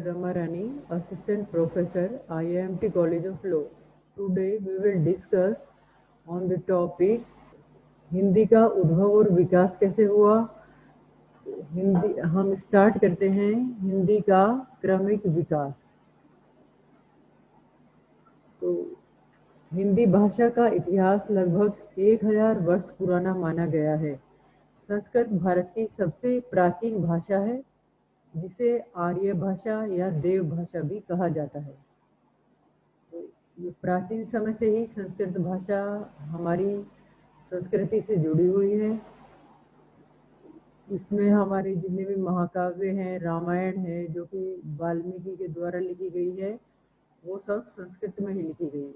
Ramarani, Assistant Professor, IIMT College of Law. Today we will discuss on the topic Hindi का उद्भव और विकास कैसे हुआ। हिंदी हम स्टार्ट करते हैं हिंदी का क्रमिक विकास। तो हिंदी भाषा का इतिहास लगभग 1000 वर्ष पुराना माना गया है। संस्कृत भारत की सबसे प्राचीन भाषा है, जिसे आर्य भाषा या देव भाषा भी कहा जाता है। तो ये प्राचीन समय से ही संस्कृत भाषा हमारी संस्कृति से जुड़ी हुई है। इसमें हमारे जितने भी महाकाव्य हैं, रामायण है जो कि वाल्मीकि के द्वारा लिखी गई है, वो सब संस्कृत में ही लिखी गई है।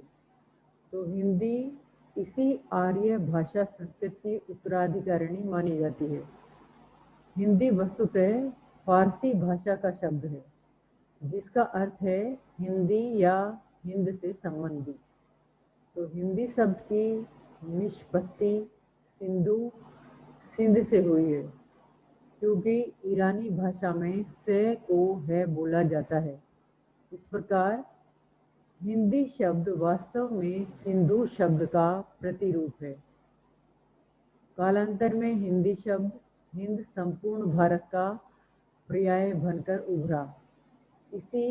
तो हिंदी इसी आर्य भाषा संस्कृत की उत्तराधिकारिणी मानी जाती है। हिंदी वस्तुतः फारसी भाषा का शब्द है, जिसका अर्थ है हिंदी या हिंद से संबंधी। तो हिंदी शब्द की निष्पत्ति सिंध से हुई है, क्योंकि ईरानी भाषा में से को है बोला जाता है। इस प्रकार हिंदी शब्द वास्तव में सिंधु शब्द का प्रतिरूप है। कालांतर में हिंदी शब्द हिंद संपूर्ण भारत का पर्याय बनकर उभरा। इसी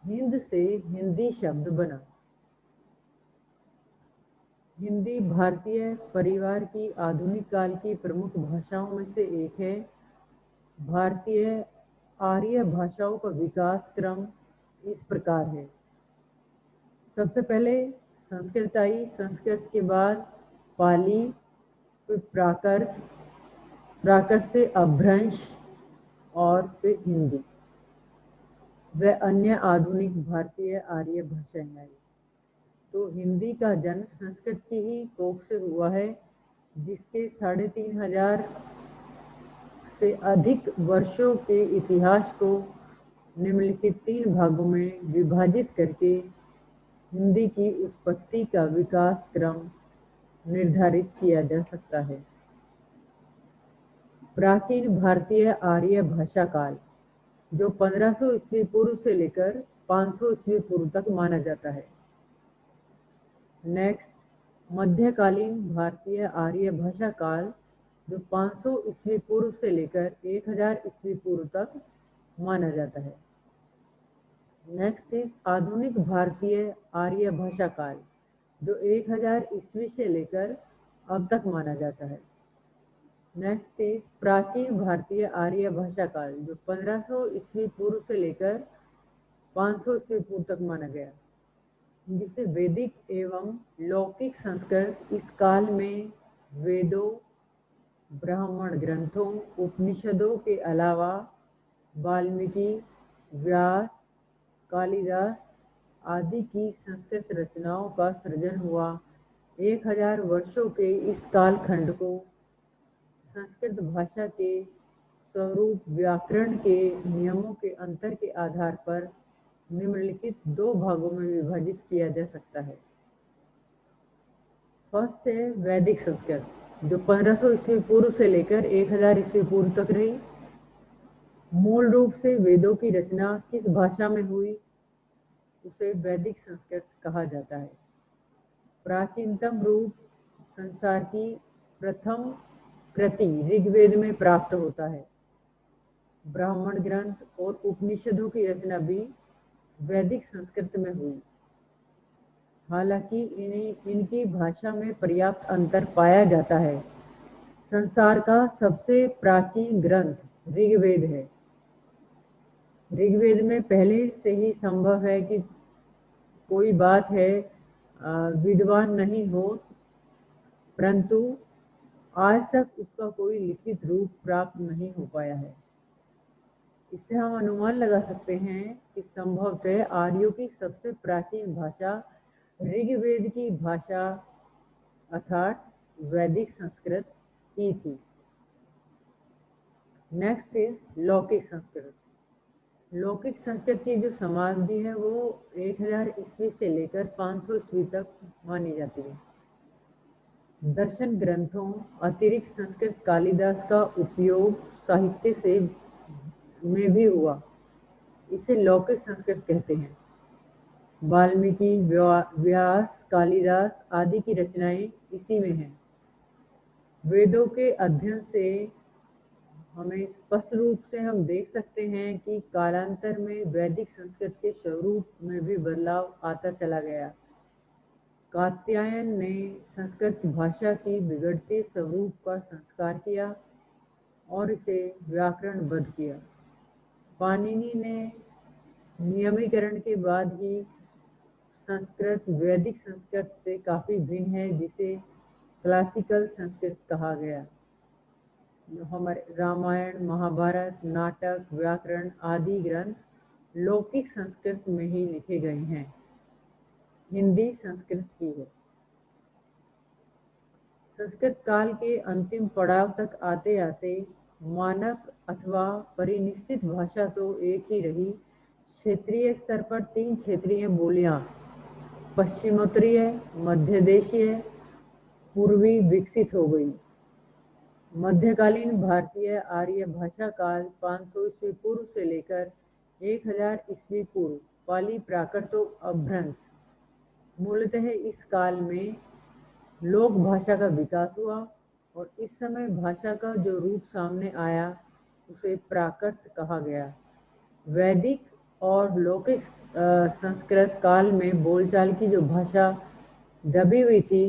हिंद से हिंदी शब्द बना। हिंदी भारतीय परिवार की आधुनिक काल की प्रमुख भाषाओं में से एक है। भारतीय आर्य भाषाओं का विकास क्रम इस प्रकार है। सबसे पहले संस्कृत आई, संस्कृत के बाद पाली, फिर प्राकृत, प्राकृत से अपभ्रंश और फिर हिंदी व अन्य आधुनिक भारतीय आर्य भाषाएं आई। तो हिंदी का जन्म संस्कृत की ही कोख से हुआ है, जिसके 3500 से अधिक वर्षों के इतिहास को निम्नलिखित 3 भागों में विभाजित करके हिंदी की उत्पत्ति का विकास क्रम निर्धारित किया जा सकता है। प्राचीन भारतीय आर्य भाषा काल, जो 1500 ईस्वी पूर्व से लेकर 500 ईस्वी पूर्व तक माना जाता है। नेक्स्ट, मध्यकालीन भारतीय आर्य भाषा काल, जो 500 ईस्वी पूर्व से लेकर 1000 ईस्वी पूर्व तक माना जाता है। नेक्स्ट इज आधुनिक भारतीय आर्य भाषा काल, जो 1000 ईस्वी से लेकर अब तक माना जाता है। नेक्स्ट इज प्राचीन भारतीय आर्य भाषा काल, जो 1500 ईस्वी पूर्व से लेकर 500 ईस्वी पूर्व तक माना गया, जिसे वैदिक एवं लौकिक संस्कृत इस काल में वेदों, ब्राह्मण ग्रंथों, उपनिषदों के अलावा वाल्मीकि, व्यास, कालिदास आदि की संस्कृत रचनाओं का सृजन हुआ। 1000 वर्षों के इस कालखंड को संस्कृत भाषा के स्वरूप, व्याकरण के नियमों के अंतर के आधार पर निम्नलिखित 2 भागों में विभाजित किया जा सकता है। फर्स्ट है वैदिक संस्कृत, जो 1500 ईस्वी पूर्व से लेकर 1000 ईस्वी पूर्व तक रही। मूल रूप से वेदों की रचना किस भाषा में हुई, उसे वैदिक संस्कृत कहा जाता है। प्राचीनतम रूप संसार की प्रथम कृति ऋग्वेद में प्राप्त होता है। ब्राह्मण ग्रंथ और उपनिषदों की रचना भी वैदिक संस्कृत में हुई। हालांकि इनकी भाषा में पर्याप्त अंतर पाया जाता है। संसार का सबसे प्राचीन ग्रंथ ऋग्वेद है। ऋग्वेद में पहले से ही संभव है कि कोई बात है विद्वान नहीं हो, परंतु आज तक उसका कोई लिखित रूप प्राप्त नहीं हो पाया है। इससे हम अनुमान लगा सकते हैं कि संभवतः आर्यों की सबसे प्राचीन भाषा ऋग्वेद की भाषा अर्थात वैदिक संस्कृत ही थी। नेक्स्ट इज लौकिक संस्कृत। लौकिक संस्कृत की जो समाधि है वो 1000 ईस्वी से लेकर 500 ईस्वी तक मानी जाती है। दर्शन ग्रंथों अतिरिक्त संस्कृत कालिदास का उपयोग साहित्य से में भी हुआ। इसे लौकिक संस्कृत कहते हैं। वाल्मीकि, व्यास, कालिदास आदि की रचनाएं इसी में हैं। वेदों के अध्ययन से हमें स्पष्ट रूप से हम देख सकते हैं कि कालांतर में वैदिक संस्कृत के स्वरूप में भी बदलाव आता चला गया। कात्यायन ने संस्कृत भाषा की बिगड़ते स्वरूप का संस्कार किया और इसे व्याकरणबद्ध किया। पाणिनि ने नियमीकरण के बाद ही संस्कृत वैदिक संस्कृत से काफी भिन्न है, जिसे क्लासिकल संस्कृत कहा गया। हमारे रामायण, महाभारत, नाटक, व्याकरण आदि ग्रंथ लौकिक संस्कृत में ही लिखे गए हैं। हिंदी संस्कृत की है। संस्कृत काल के अंतिम पड़ाव तक आते आते मानक अथवा परिनिष्ठित भाषा तो एक ही रही। क्षेत्रीय स्तर पर 3 क्षेत्रीय बोलियां पश्चिमोत्तरीय, मध्य देशीय, पूर्वी विकसित हो गई। मध्यकालीन भारतीय आर्य भाषा काल 500 ईस्वी पूर्व से लेकर 1000 ईस्वी पूर्व पाली प्राकृत अपभ्रंश। मूलतः इस काल में लोक भाषा का विकास हुआ और इस समय भाषा का जो रूप सामने आया उसे प्राकृत कहा गया। वैदिक और लौकिक संस्कृत काल में बोलचाल की जो भाषा दबी हुई थी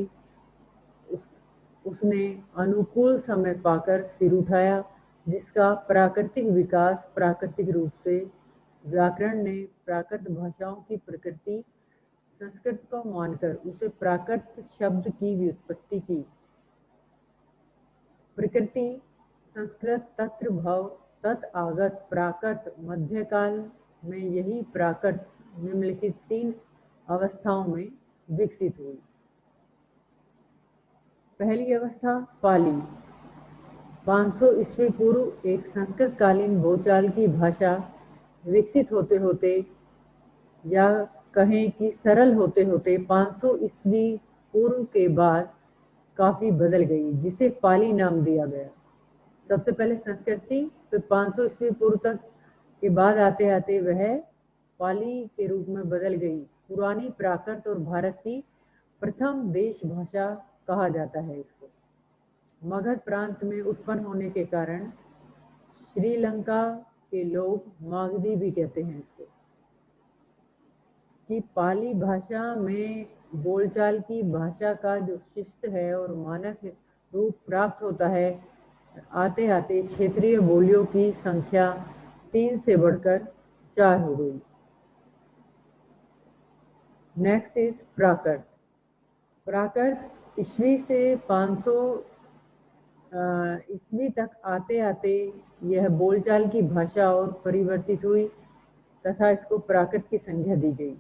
उसने अनुकूल समय पाकर सिर उठाया, जिसका प्राकृतिक विकास प्राकृतिक रूप से व्याकरण ने प्राकृत भाषाओं की प्रकृति संस्कृत को मानकर उसे प्राकृत शब्द की व्युत्पत्ति की। प्रकृति संस्कृत तत्र भव तत् आगत प्राकृत मध्यकाल में यही प्राकृत निम्नलिखित 3 अवस्थाओं में विकसित हुई। पहली अवस्था पाली। 500 ईस्वी पूर्व एक संस्कृत कालीन बोलचाल की भाषा विकसित होते होते या कहें कि सरल होते होते 500 ईस्वी पूर्व के बाद काफी बदल गई, जिसे पाली नाम दिया गया। सबसे पहले संस्कृत थी, फिर 500 ईस्वी पूर्व तक के बाद आते आते वह पाली के रूप में बदल गई। पुरानी प्राकृत और भारत की प्रथम देश भाषा कहा जाता है इसको। मगध प्रांत में उत्पन्न होने के कारण श्रीलंका के लोग मागधी भी कहते हैं इसको। कि पाली भाषा में बोलचाल की भाषा का जो शिष्ट है और मानक रूप प्राप्त होता है, आते आते क्षेत्रीय बोलियों की संख्या 3 से बढ़कर 4 हो गई। नेक्स्ट इज प्राकृत। प्राकृत ईस्वी से 500 ईस्वी तक आते आते यह बोलचाल की भाषा और परिवर्तित हुई तथा इसको प्राकृत की संज्ञा दी गई।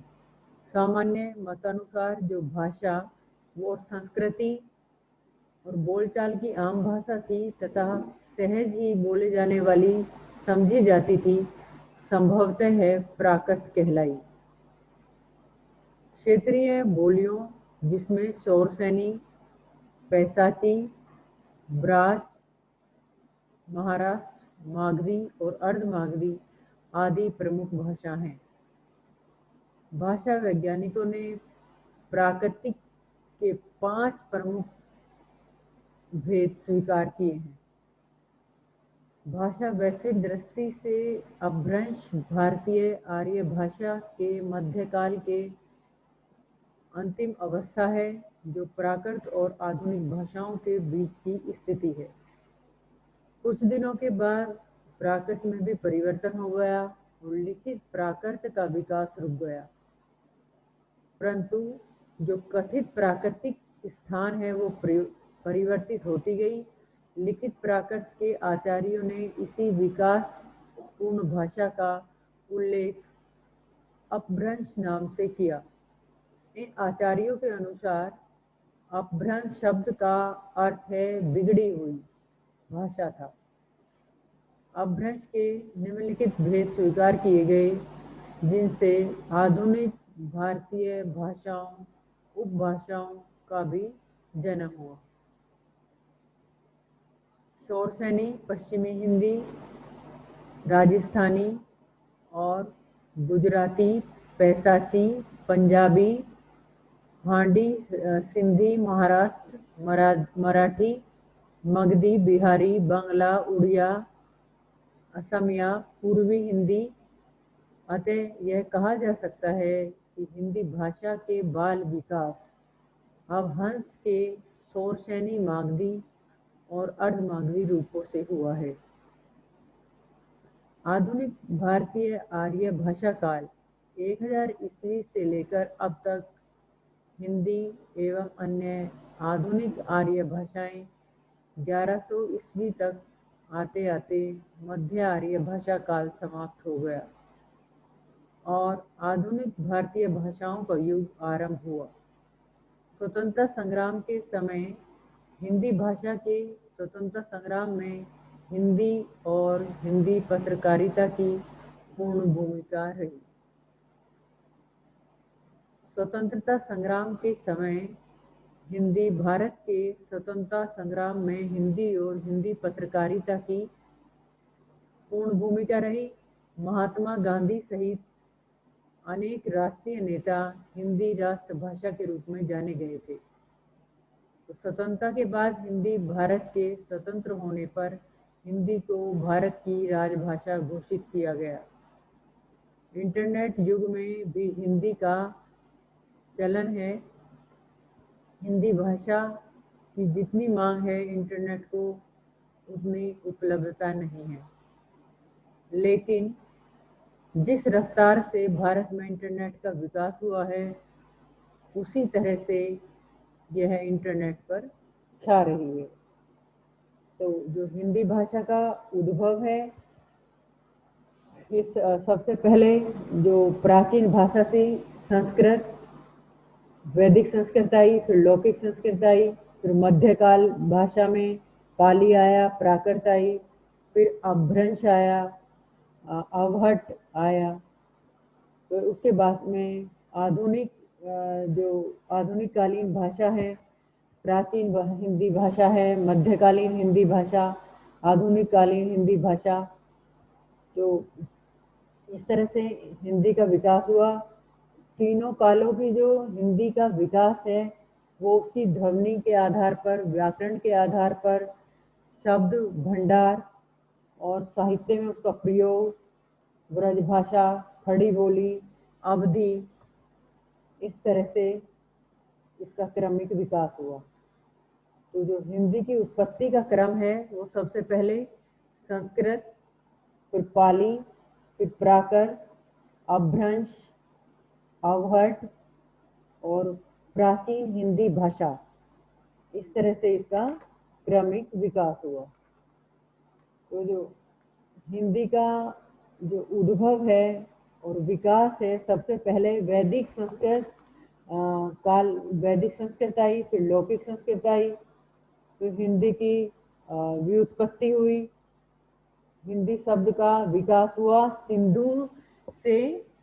सामान्य मतानुसार जो भाषा वो संस्कृति और बोलचाल की आम भाषा थी तथा सहज ही बोले जाने वाली समझी जाती थी, संभवतः है प्राकृत कहलाई। क्षेत्रीय बोलियों जिसमें शौरसेनी, पैसाची, ब्राज, महाराष्ट्र, मागधी और अर्धमागधी आदि प्रमुख भाषा हैं। भाषा वैज्ञानिकों ने प्राकृतिक के 5 प्रमुख भेद स्वीकार किए हैं। भाषा वैश्विक दृष्टि से अपभ्रंश भारतीय आर्य भाषा के मध्यकाल के अंतिम अवस्था है, जो प्राकृत और आधुनिक भाषाओं के बीच की स्थिति है। कुछ दिनों के बाद प्राकृत में भी परिवर्तन हो गया और लिखित प्राकृत का विकास रुक गया, परंतु जो कथित प्राकृतिक स्थान है वो परिवर्तित होती गई। लिखित प्राकृत के आचार्यों ने इसी विकास पूर्ण भाषा का उल्लेख अपभ्रंश नाम से किया। इन आचार्यों के अनुसार अपभ्रंश शब्द का अर्थ है बिगड़ी हुई भाषा था। अपभ्रंश के निम्नलिखित भेद स्वीकार किए गए, जिनसे आधुनिक भारतीय भाषाओं उपभाषाओं का भी जन्म हुआ। शौरसेनी पश्चिमी हिंदी, राजस्थानी और गुजराती, पैसाची, पंजाबी, हांडी, सिंधी, महाराष्ट्र, मराठी, मगधी, बिहारी, बांग्ला, उड़िया, असमिया, पूर्वी हिंदी। अतः यह कहा जा सकता है कि हिंदी भाषा के बाल विकास अब हंस के शौरसैनी मागधी और अर्धमागधी रूपों से हुआ है। आधुनिक भारतीय आर्य भाषा काल 1000 ईस्वी से लेकर अब तक हिंदी एवं अन्य आधुनिक आर्य भाषाएं 1100 ईस्वी तक आते आते मध्य आर्य भाषा काल समाप्त हो गया और आधुनिक भारतीय भाषाओं का युग आरंभ हुआ। स्वतंत्रता संग्राम के समय हिंदी भाषा के स्वतंत्रता संग्राम में हिंदी और हिंदी पत्रकारिता की पूर्ण भूमिका रही। स्वतंत्रता संग्राम के समय हिंदी भारत के स्वतंत्रता संग्राम में हिंदी और हिंदी पत्रकारिता की पूर्ण भूमिका रही। महात्मा गांधी सहित अनेक राष्ट्रीय नेता हिंदी राष्ट्रभाषा के रूप में जाने गए थे। तो स्वतंत्रता के बाद हिंदी भारत के स्वतंत्र होने पर हिंदी को भारत की राजभाषा घोषित किया गया। इंटरनेट युग में भी हिंदी का चलन है। हिंदी भाषा की जितनी मांग है इंटरनेट को उतनी उपलब्धता नहीं है, लेकिन जिस रफ्तार से भारत में इंटरनेट का विकास हुआ है उसी तरह से यह इंटरनेट पर छा रही है। तो जो हिंदी भाषा का उद्भव है, इस सबसे पहले जो प्राचीन भाषा से संस्कृत, वैदिक संस्कृत आई, फिर लौकिक संस्कृत आई, फिर मध्यकाल भाषा में पाली आया, प्राकृत आई, फिर अपभ्रंश आया, अवहट आया। तो उसके बाद में आधुनिक जो आधुनिक कालीन भाषा है, प्राचीन हिंदी भाषा है, मध्यकालीन हिंदी भाषा, आधुनिक कालीन हिंदी भाषा। तो इस तरह से हिंदी का विकास हुआ। तीनों कालों की जो हिंदी का विकास है वो उसकी ध्वनि के आधार पर, व्याकरण के आधार पर, शब्द भंडार और साहित्य में उसका प्रयोग, ब्रजभाषा, खड़ी बोली, अवधि, इस तरह से इसका क्रमिक विकास हुआ। तो जो हिंदी की उत्पत्ति का क्रम है वो सबसे पहले संस्कृत, फिर पाली, फिर प्राकृत, अपभ्रंश, अवहट और प्राचीन हिंदी भाषा, इस तरह से इसका क्रमिक विकास हुआ। तो जो हिंदी का जो उद्भव है और विकास है, सबसे पहले वैदिक संस्कृत काल, वैदिक संस्कृत आई, फिर लौकिक संस्कृत आई, फिर हिंदी की व्युत्पत्ति हुई। हिंदी शब्द का विकास हुआ सिंधु से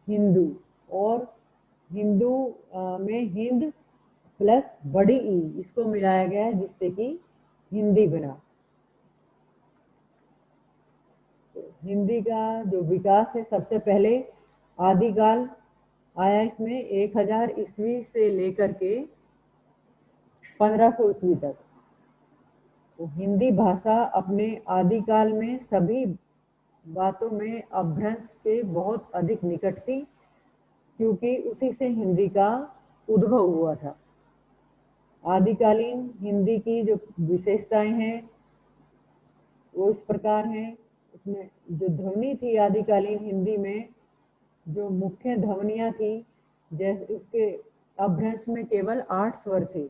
हिंदू, और हिंदू में हिंद प्लस बड़ी ई इसको मिलाया गया जिससे कि हिंदी बना। तो हिंदी का जो विकास है सबसे पहले आदिकाल आया, इसमें 1000 ईस्वी से लेकर के 1500 ईस्वी तक। तो हिंदी भाषा अपने आदिकाल में सभी बातों में अपभ्रंश के बहुत अधिक निकट थी, क्योंकि उसी से हिंदी का उद्भव हुआ था। आदिकालीन हिंदी की जो विशेषताएं हैं वो इस प्रकार हैं। उसमें जो ध्वनि थी आदिकालीन हिंदी में, जो मुख्य ध्वनियां थी, जैसे उसके अपभ्रंश में केवल 8 स्वर थे।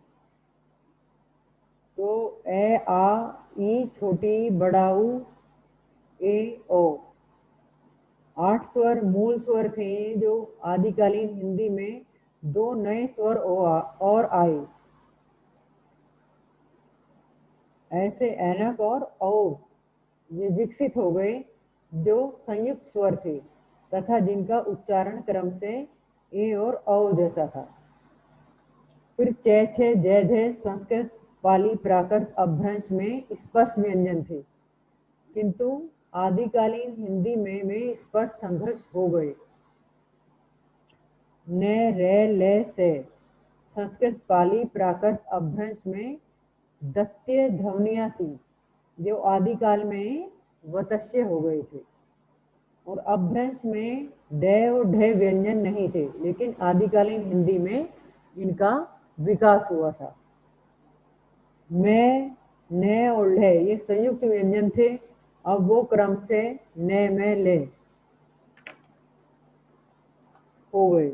तो ए, आ, ई, छोटी, बड़ा ऊ, ए, ओ, 8 स्वर मूल स्वर थे जो आदिकालीन हिंदी में 2 नए स्वर और आए, ऐसे ऐनक और औ ये विकसित हो गए जो संयुक्त स्वर थे तथा जिनका उच्चारण क्रम से ए और औ जैसा था। फिर चे, छे, जय, जय संस्कृत, पाली, प्राकृत, अपभ्रंश में स्पर्श व्यंजन थे, किंतु आदिकालीन हिंदी में स्पर्श संघर्ष हो गए। न रे ले से। संस्कृत पाली प्राकृत अपभ्रंश में दत्तीय ध्वनियां थी जो आदिकाल में वतस्य हो गए थे, और अपभ्रंश में ड और ढ व्यंजन नहीं थे, लेकिन आदिकालीन हिंदी में इनका विकास हुआ था। मैं, न और ल ये संयुक्त व्यंजन थे, अब वो क्रम से न में ले हो गए,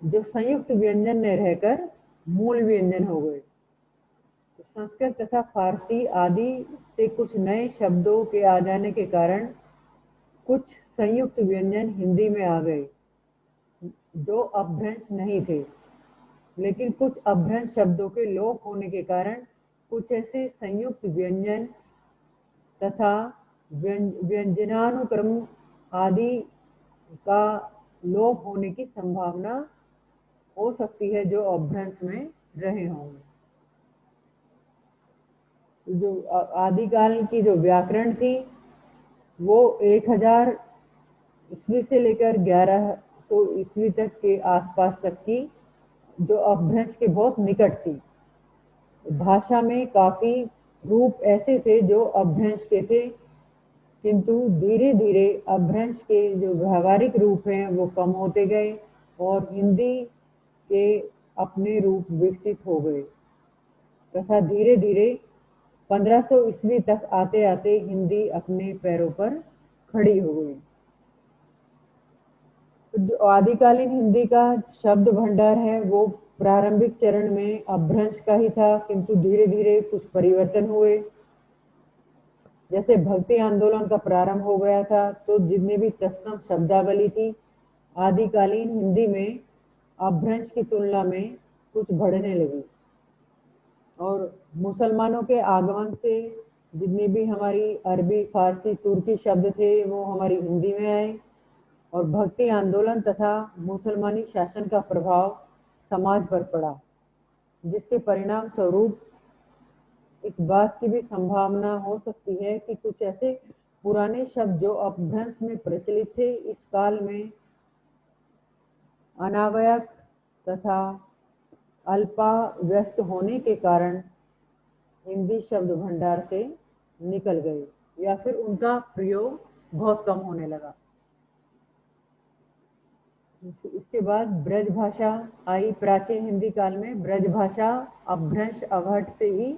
जो संयुक्त व्यंजन में रहकर मूल व्यंजन हो गए। संस्कृत तथा फारसी आदि से कुछ नए शब्दों के आ जाने के कारण कुछ संयुक्त व्यंजन हिंदी में आ गए जो अपभ्रंश नहीं थे, लेकिन कुछ अपभ्रंश शब्दों के लोप होने के कारण कुछ ऐसे संयुक्त व्यंजन तथा व्यंजनानुक्रम आदि का लोप होने की संभावना हो सकती है जो अपभ्रंश में रहे होंगे। जो आदिकाल की जो व्याकरण थी वो 1000 ईस्वी से लेकर 1100 ईस्वी तक के आसपास तक की, जो अपभ्रंश के बहुत निकट थी। भाषा में काफी रूप ऐसे थे जो अपभ्रंश के थे, किंतु धीरे धीरे अपभ्रंश के जो व्यावहारिक रूप हैं वो कम होते गए और हिंदी के अपने रूप विकसित हो गए तथा धीरे धीरे 1500 ईस्वी तक आते आते हिंदी अपने पैरों पर खड़ी हो गई। जो आदिकालीन हिंदी का शब्द भंडार है वो प्रारंभिक चरण में अपभ्रंश का ही था, किंतु धीरे धीरे कुछ परिवर्तन हुए। जैसे भक्ति आंदोलन का प्रारंभ हो गया था तो जितने भी तत्सम शब्दावली थी आदिकालीन हिंदी में अपभ्रंश की तुलना में कुछ बढ़ने लगी, और मुसलमानों के आगमन से जितने भी हमारी अरबी फारसी तुर्की शब्द थे वो हमारी हिंदी में आए, और भक्ति आंदोलन तथा मुसलमानी शासन का प्रभाव समाज पर पड़ा, जिसके परिणाम स्वरूप इस बात की भी संभावना हो सकती है कि कुछ ऐसे पुराने शब्द जो अपभ्रंश में प्रचलित थे इस काल में अनावयक तथा अल्पाव्यस्त होने के कारण हिंदी शब्द भंडार से निकल गए या फिर उनका प्रयोग बहुत कम होने लगा। इसके बाद ब्रज भाषा आई। प्राचीन हिंदी काल में ब्रज भाषा अपभ्रंश अवहट से ही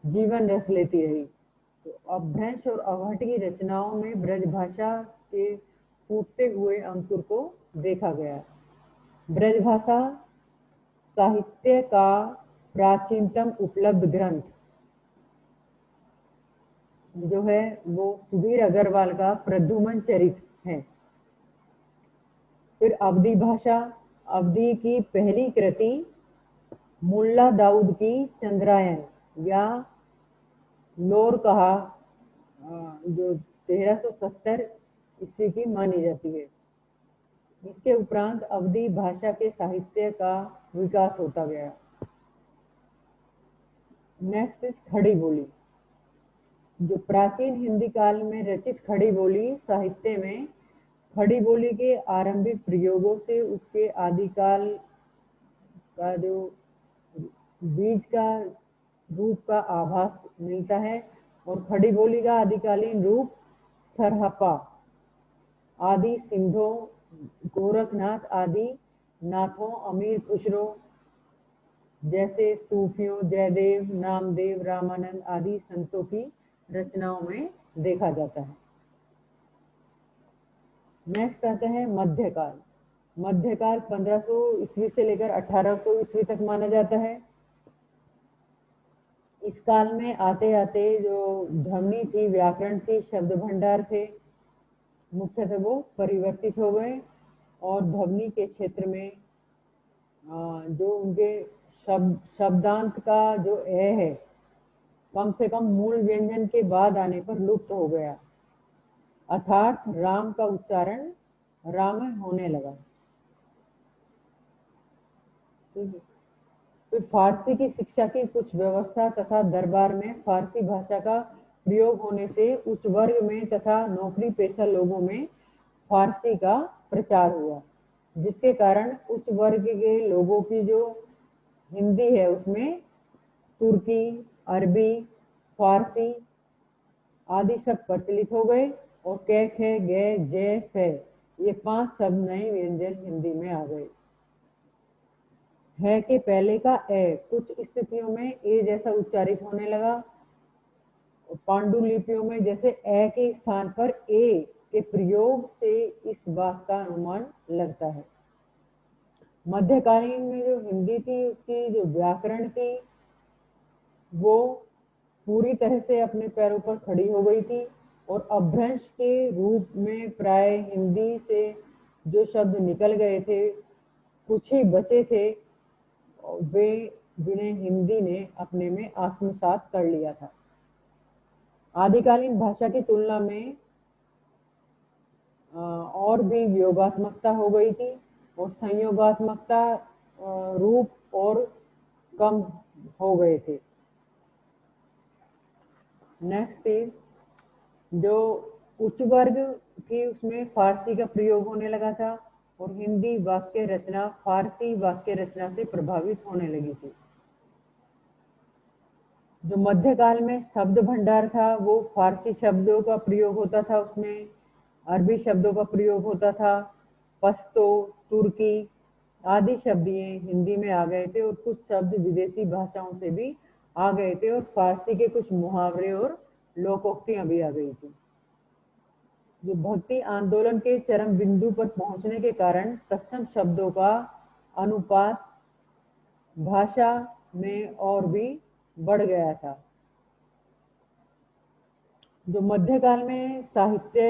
जीवन रस लेती रही। तो अपभ्रंश और अवहट की रचनाओं में ब्रज भाषा के फूटते हुए अंकुर को देखा गया। ब्रज भाषा साहित्य का प्राचीनतम उपलब्ध ग्रंथ जो है वो सुधीर अग्रवाल का प्रद्युमन चरित है। फिर अवधी भाषा, अवधी की पहली कृति मुल्ला दाऊद की चंद्रायन या लोर कहा जो 1370 ईस्वी की मानी जाती है। इसके उपरांत अवधी भाषा के साहित्य का विकास होता गया। नेक्स्ट इज खड़ी बोली। जो प्राचीन हिंदी काल में रचित खड़ी बोली साहित्य में खड़ी बोली के आरंभिक प्रयोगों से उसके आदिकाल का जो बीज का रूप का आभास मिलता है, और खड़ी बोली का आदिकालीन रूप सरहपा आदि सिंधों गोरखनाथ आदि नाथों अमीर खुसरो जैसे सूफियों जयदेव नामदेव रामानंद आदि संतों की रचनाओं में देखा जाता है। नेक्स्ट आता है मध्यकाल। मध्यकाल 1500 ईस्वी से लेकर 1800 ईस्वी तक माना जाता है। इस काल में आते आते जो ध्वनि थी, व्याकरण थी, शब्द भंडार थे, मुख्यतः वो परिवर्तित हो गए, और ध्वनि के क्षेत्र में जो उनके शब्दांत का जो है कम से कम मूल व्यंजन के बाद आने पर लुप्त हो गया, अर्थात राम का उच्चारण राम होने लगा। फिर फारसी की शिक्षा की कुछ व्यवस्था तथा दरबार में फारसी भाषा का प्रयोग होने से उच्च वर्ग में तथा नौकरी पेशा लोगों में फारसी का प्रचार हुआ। जिसके कारण उच्च वर्ग के लोगों की जो हिंदी है उसमें तुर्की, अरबी, फारसी आदि शब्द प्रचलित हो गए और कै, खे, गे, जे, फे ये 5 शब्द नए व्यंजन हिंदी में आ गए। है के पहले का ए कुछ स्थितियों में ए जैसा उच्चारित होने लगा। पांडुलिपियों में जैसे ए के स्थान पर ए के प्रयोग से इस बात का अनुमान लगता है। मध्यकालीन में जो हिंदी थी उसकी जो व्याकरण थी वो पूरी तरह से अपने पैरों पर खड़ी हो गई थी और अपभ्रंश के रूप में प्राय हिंदी से जो शब्द निकल गए थे कुछ ही बचे थे वे जिन्हें हिंदी ने अपने में आत्मसात कर लिया था। आदिकालीन भाषा की तुलना में और भी वियोगात्मकता हो गई थी और संयोगात्मकता रूप और कम हो गए थे। नेक्स्ट इज जो उच्च वर्ग थी उसमें फारसी का प्रयोग होने लगा था और हिंदी वाक्य रचना फारसी वाक्य रचना से प्रभावित होने लगी थी। जो मध्यकाल में शब्द भंडार था वो फारसी शब्दों का प्रयोग होता था, उसमें अरबी शब्दों का प्रयोग होता था, पश्तो, तुर्की आदि शब्द ये हिंदी में आ गए थे और कुछ शब्द विदेशी भाषाओं से भी आ गए थे और फारसी के कुछ मुहावरे और लोकोक्तियां भी आ गई थी। जो भक्ति आंदोलन के चरम बिंदु पर पहुंचने के कारण तत्सम शब्दों का अनुपात भाषा में और भी बढ़ गया था। जो मध्यकाल में साहित्य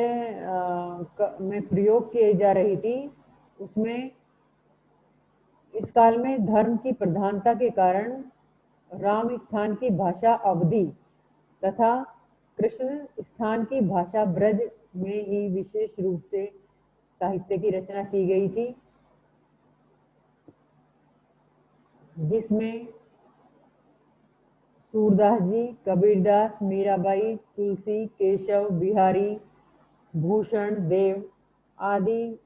में प्रयोग किए जा रही थी उसमें इस काल में धर्म की प्रधानता के कारण राम स्थान की भाषा अवधी तथा कृष्ण स्थान की भाषा ब्रज में ही विशेष रूप से साहित्य की रचना की गई थी, जिसमें सूरदास जी, कबीरदास, मीराबाई, तुलसी, केशव, बिहारी, भूषण देव आदि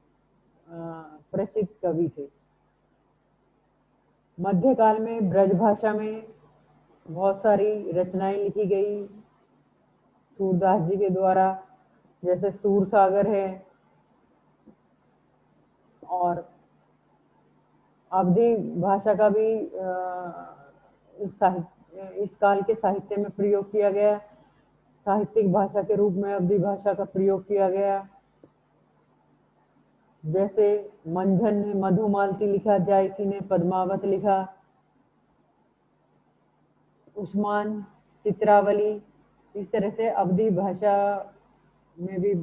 प्रसिद्ध कवि थे। मध्यकाल में ब्रज भाषा में बहुत सारी रचनाएं लिखी गई सूरदास जी के द्वारा, जैसे सूर सागर है और अवधी भाषा का भी इस काल के साहित्य में प्रयोग किया गया। साहित्यिक भाषा के रूप में अवधी भाषा का प्रयोग किया गया। जैसे मंझन ने मधुमालती लिखा, जायसी ने पद्मावत लिखा, उस्मान चित्रावली, इस तरह से अवधी भाषा में भी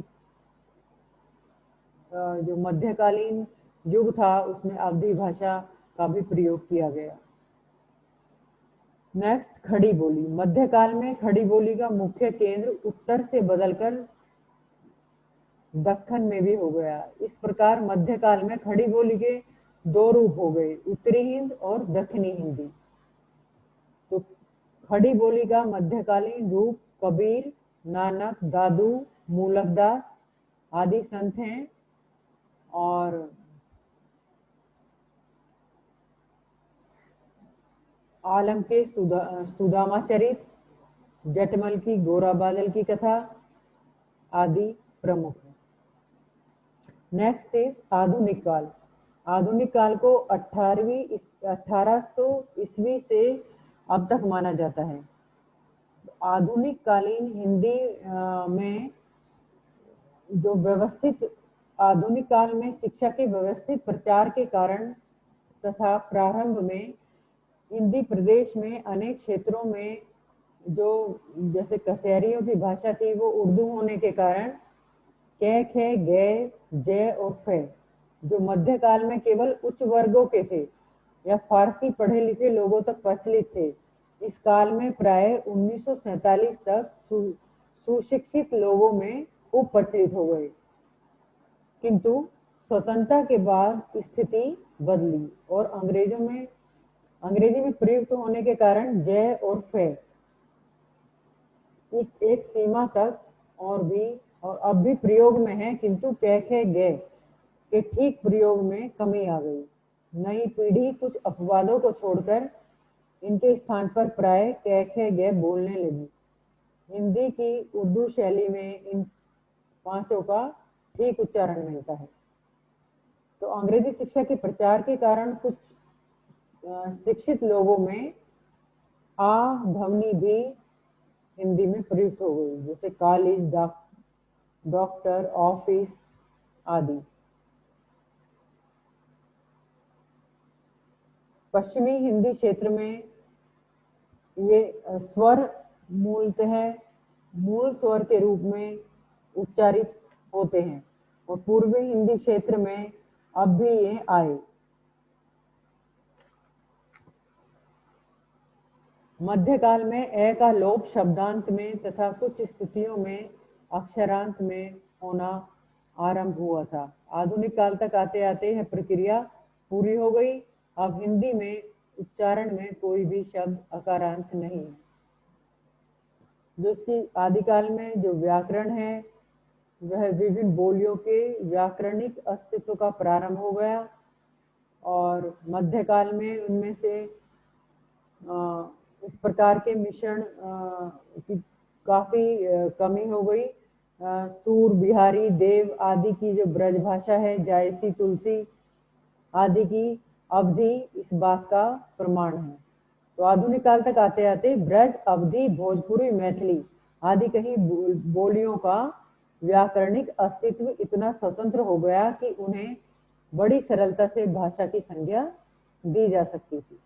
जो मध्यकालीन युग था उसमें अवधी भाषा का भी प्रयोग किया गया। नेक्स्ट खड़ी बोली। मध्यकाल में खड़ी बोली का मुख्य केंद्र उत्तर से बदलकर दक्कन में भी हो गया। इस प्रकार मध्यकाल में खड़ी बोली के 2 रूप हो गए, उत्तरी हिंद और दक्षिणी हिंदी। तो खड़ी बोली का मध्यकालीन रूप कबीर, नानक, दादू, मूलकदास आदि संत हैं और आलम के सुदामा चरित, जटमल की गोरा बादल की कथा आदि प्रमुख है। नेक्स्ट इज आधुनिक काल। आधुनिक काल को 1800 ईस्वी से अब तक माना जाता है। आधुनिक कालीन हिंदी में जो व्यवस्थित आधुनिक काल में शिक्षा के व्यवस्थित प्रचार के कारण तथा प्रारंभ में हिंदी प्रदेश में अनेक क्षेत्रों में जो जैसे कचहरियों की भाषा थी वो उर्दू होने के कारण कै, खे, गे, जय और फे जो मध्यकाल में केवल उच्च वर्गों के थे या फारसी पढ़े लिखे लोगों तक प्रचलित थे, इस काल में प्राय 1947 तक सुशिक्षित लोगों में खूब प्रचलित हो गए। किंतु स्वतंत्रता के बाद स्थिति बदली और अंग्रेजी में प्रयुक्त होने के कारण जय और फे एक सीमा तक और अब भी प्रयोग में है, किंतु कै, खे, गे के ठीक प्रयोग में कमी आ गई। नई पीढ़ी कुछ अपवादों को छोड़कर इनके स्थान पर प्राय कै खे गे बोलने लगी। हिंदी की उर्दू शैली में इन पांचों का ठीक उच्चारण मिलता है। तो अंग्रेजी शिक्षा के प्रचार के कारण कुछ शिक्षित लोगों में आ ध्वनि भी हिंदी में प्रयुक्त हो गई, जैसे कॉलेज, डॉक्टर, ऑफिस आदि। पश्चिमी हिंदी क्षेत्र में ये स्वर मूलतः मूल स्वर के रूप में उच्चारित होते हैं और पूर्वी हिंदी क्षेत्र में अब भी ये आए। मध्यकाल में ए का लोप शब्दांत में तथा कुछ स्थितियों में अक्षरांत में होना आरंभ हुआ था। आधुनिक काल तक आते आते यह प्रक्रिया पूरी हो गई। अब हिंदी में उच्चारण में कोई भी शब्द अकारांत नहीं है। जो कि आदिकाल में जो व्याकरण है वह विभिन्न बोलियों के व्याकरणिक अस्तित्व का प्रारंभ हो गया और मध्यकाल में उनमें से इस प्रकार के मिश्रण की काफी कमी हो गई। सूर, बिहारी, देव आदि की जो ब्रज भाषा है, जायसी, तुलसी आदि की अवधि इस बात का प्रमाण है। तो आधुनिक काल तक आते आते ब्रज, अवधि, भोजपुरी, मैथिली आदि कई बोलियों का व्याकरणिक अस्तित्व इतना स्वतंत्र हो गया कि उन्हें बड़ी सरलता से भाषा की संज्ञा दी जा सकती थी।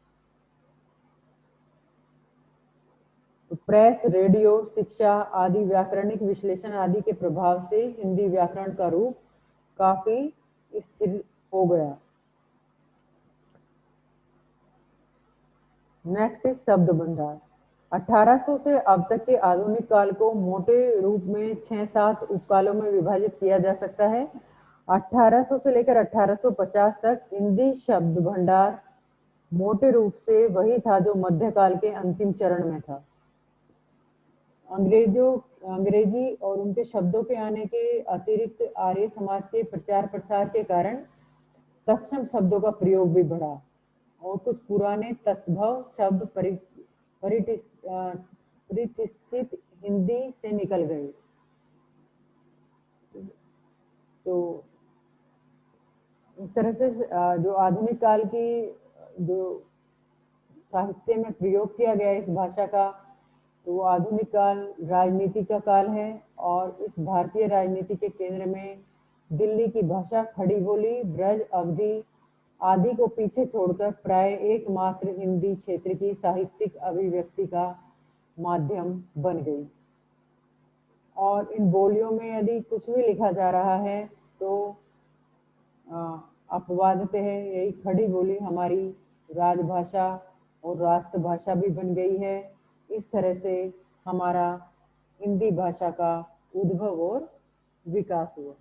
तो प्रेस, रेडियो, शिक्षा आदि व्याकरणिक विश्लेषण आदि के प्रभाव से हिंदी व्याकरण का रूप काफी स्थिर हो गया। नेक्स्ट है शब्द भंडार। 1800 से अब तक के आधुनिक काल को मोटे रूप में 6-7 उपकालों में विभाजित किया जा सकता है। 1800 से लेकर 1850 तक हिंदी शब्द भंडार मोटे रूप से वही था जो मध्यकाल के अंतिम चरण में था। अंग्रेजी और उनके शब्दों के आने के अतिरिक्त आर्य समाज के प्रचार प्रसार के कारण तत्सम शब्दों का प्रयोग भी बढ़ा और कुछ पुराने तद्भव शब्द प्रतिष्ठित हिंदी से निकल गए। तो इस तरह से जो आधुनिक काल की जो साहित्य में प्रयोग किया गया इस भाषा का, तो वो आधुनिक काल राजनीति का काल है और इस भारतीय राजनीति के केंद्र में दिल्ली की भाषा खड़ी बोली, ब्रज, अवधि आदि को पीछे छोड़कर प्राय एकमात्र हिंदी क्षेत्र की साहित्यिक अभिव्यक्ति का माध्यम बन गई। और इन बोलियों में यदि कुछ भी लिखा जा रहा है तो अपवादतः यही खड़ी बोली हमारी राजभाषा और राष्ट्रभाषा भी बन गई है। इस तरह से हमारा हिंदी भाषा का उद्भव और विकास हुआ।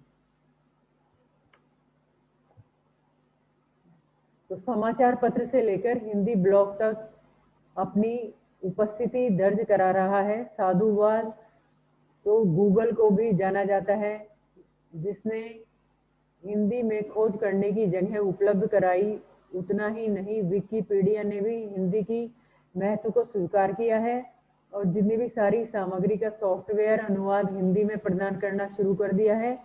तो समाचार पत्र से लेकर हिंदी ब्लॉग तक अपनी उपस्थिति दर्ज करा रहा है। साधुवाद तो गूगल को भी जाना जाता है, जिसने हिंदी में खोज करने की जगह उपलब्ध कराई। उतना ही नहीं, विकिपीडिया ने भी हिंदी की महत्व को स्वीकार किया है और जितनी भी सारी सामग्री का सॉफ्टवेयर अनुवाद हिंदी में प्रदान करना शुरू कर दिया है,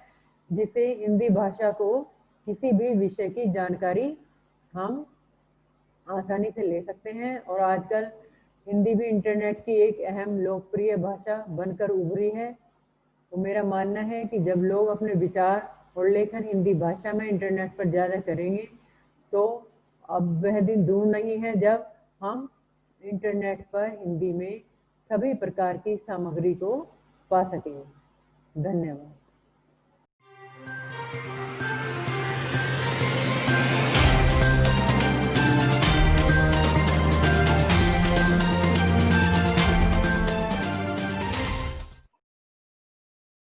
जिससे हिंदी भाषा को किसी भी विषय की जानकारी हम आसानी से ले सकते हैं। और आजकल हिंदी भी इंटरनेट की एक अहम लोकप्रिय भाषा बनकर उभरी है। तो मेरा मानना है कि जब लोग अपने विचार और लेखन हिंदी भाषा में इंटरनेट पर ज़्यादा करेंगे तो अब वह दिन दूर नहीं है जब हम इंटरनेट पर हिंदी में सभी प्रकार की सामग्री को पा सकेंगे। धन्यवाद।